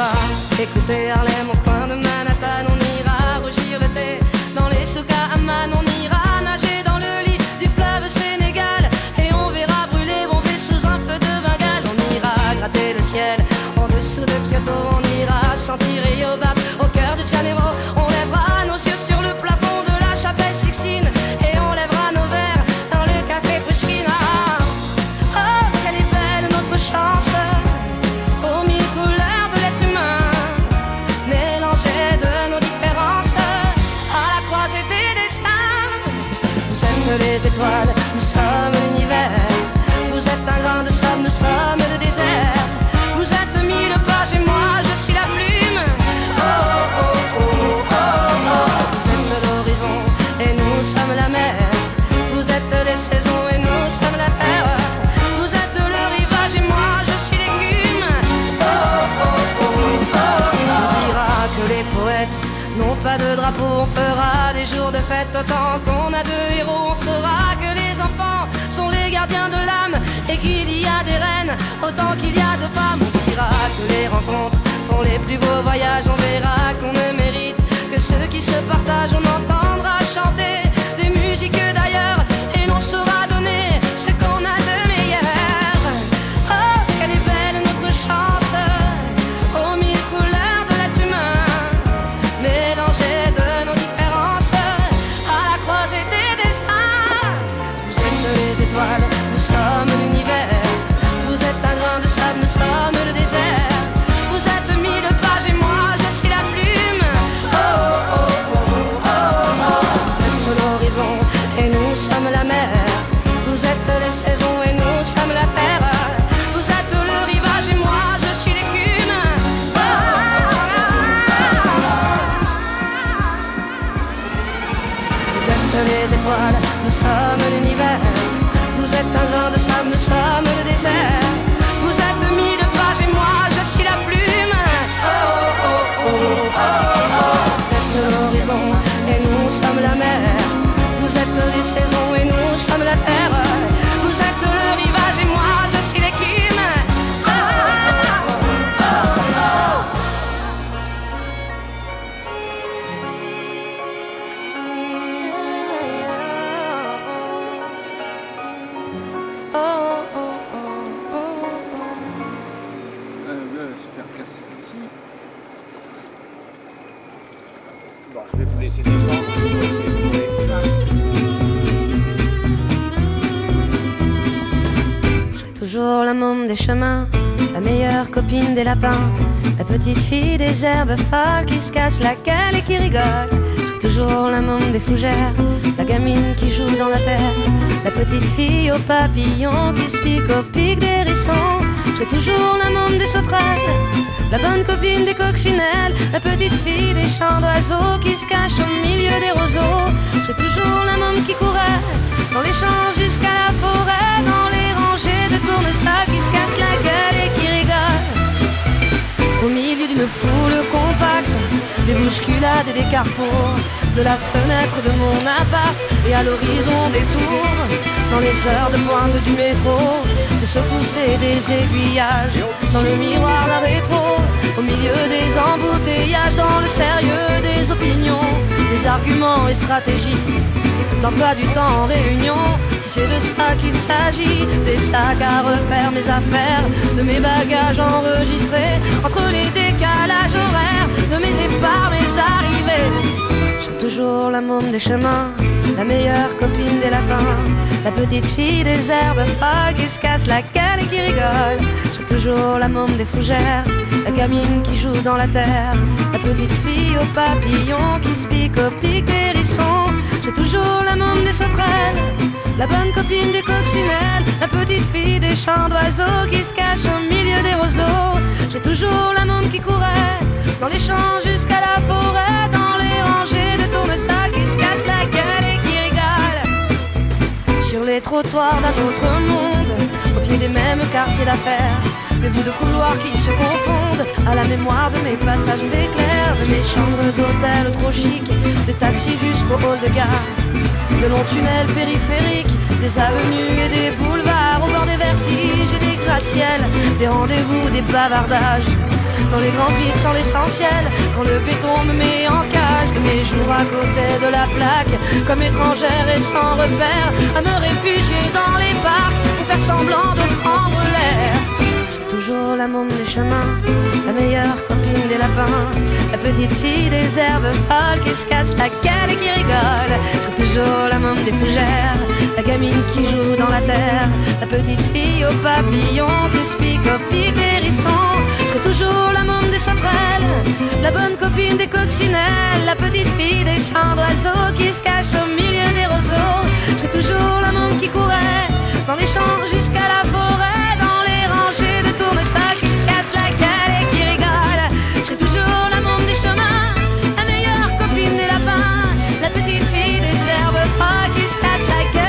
ira écouter Harlem au coin de Manhattan. On ira rougir le thé dans les souks à Amman. On ira nager dans le lit du fleuve Sénégal et on verra brûler Bombay sous un feu de Bengale. On ira gratter le ciel en dessous de Kyoto. On ira sentir Rio Bat au cœur de Janeiro. On lèvera nos yeux sur le plafond de la chapelle Sixtine et on lèvera nos verres dans le café Pushkin. Oh, quelle est belle notre chance, aux mille couleurs de l'être humain, mélangées de nos différences, à la croisée des destins. Vous êtes les étoiles, nous sommes l'univers. Vous êtes un grain de sable, nous sommes le désert. Vous êtes mille pages et moi je suis la plume. Oh, oh, oh, oh, oh, oh. Vous êtes l'horizon et nous sommes la mer. Vous êtes les saisons et nous sommes la terre. Vous êtes le rivage et moi je suis l'écume. Oh, oh, oh, oh, oh. On dira que les poètes n'ont pas de drapeau. On fera des jours de fête autant qu'on a de héros. On saura que les enfants sont les gardiens de l'âme et qu'il y a des reines autant qu'il y a de femmes. On dira que les rencontres font les plus beaux voyages. On verra qu'on ne mérite que ceux qui se partagent. On entendra chanter des musiques d'ailleurs et l'on saura donner ce qu'on a de meilleur. Oh, quelle est belle notre chance, aux mille couleurs de l'être humain, mélangées de nos différences, à la croisée des destins. Vous êtes les étoiles, nous sommes l'univers. Vous êtes un grain de sable, nous sommes le désert. Vous êtes mille pages et moi je suis la plume. Oh, oh, oh, oh, oh, oh. Vous êtes l'horizon et nous sommes la mer. Vous êtes les saisons et nous sommes la terre. Vous êtes le rivage et moi je suis l'écume. Oh, oh, oh, oh. Vous êtes les étoiles, nous sommes l'univers. Vous êtes un grain de sable, nous sommes le désert. Vous êtes mille pages et moi je suis la plume. Oh, oh, oh, oh, oh. Vous êtes l'horizon et nous sommes la mer. Vous êtes les saisons et nous sommes la terre. Vous êtes le rivage et moi je suis l'écume. Oh, oh, oh, oh. Super casse ici. Bon, je vais vous laisser descendre. Je serai toujours la môme des chemins, la meilleure copine des lapins, la petite fille des herbes folles qui se casse la gueule et qui rigole. Je serai toujours la môme des fougères, la gamine qui joue dans la terre, la petite fille aux papillons qui se pique au pic des hérissons. Je serai toujours la môme des sauterelles, la bonne copine des coccinelles, la petite fille des chants d'oiseaux qui se cache au milieu des roseaux. Je serai toujours la môme qui courait dans les champs jusqu'à la forêt, dans les rangées de tournesols qui se cassent la gueule et qui rigolent. Au milieu d'une foule compacte, des bousculades et des carrefours, de la fenêtre de mon appart et à l'horizon des tours, dans les heures de pointe du métro, des secousses et des aiguillages, dans le miroir d'un rétro, au milieu des embouteillages, dans le sérieux des opinions, des arguments et stratégies, d'emploi du temps en réunion. Si c'est de ça qu'il s'agit, des sacs à refaire, mes affaires, de mes bagages enregistrés, entre les décalages horaires, de mes départs, mes arrivées. J'ai toujours la môme des chemins, la meilleure copine des lapins, la petite fille des herbes folles qui se casse la gueule et qui rigole. J'ai toujours la môme des fougères, la gamine qui joue dans la terre, la petite fille aux papillons qui se pique au pic des hérissons. J'ai toujours la môme des sauterelles, la bonne copine des coccinelles, la petite fille des chants d'oiseaux qui se cache au milieu des roseaux. J'ai toujours la môme qui courait dans les champs jusqu'à la forêt, dans les rangées de tournesols qui se cassent la gueule et qui rigolent. Sur les trottoirs d'un autre monde, au pied des mêmes quartiers d'affaires, des bouts de couloirs qui se confondent à la mémoire de mes passages éclairs, de mes chambres d'hôtel trop chic, des taxis jusqu'au hall de gare, de longs tunnels périphériques, des avenues et des boulevards au bord des vertiges et des gratte-ciels, des rendez-vous, des bavardages, dans les grands vides sans l'essentiel. Quand le béton me met en cage de mes jours à côté de la plaque, comme étrangère et sans repère, à me réfugier dans les parcs pour faire semblant de prendre l'air. J'ai toujours la môme des chemins, la meilleure copine des lapins, la petite fille des herbes folles qui se casse la gueule et qui rigole. J'ai toujours la môme des fougères, la gamine qui joue dans la terre, la petite fille aux papillons qui se pique au pic des hérissons. J'ai toujours la môme des sauterelles, la bonne copine des coccinelles, la petite fille des champs d'oiseaux qui se cache au milieu des roseaux. J'ai toujours la môme qui courait dans les champs jusqu'à la forêt, dans les rangées de tournesols qui se casse la gueule et qui rigole. J'ai toujours la môme des chemins, la meilleure copine des lapins, la petite fille des herbes folles qui se casse la gueule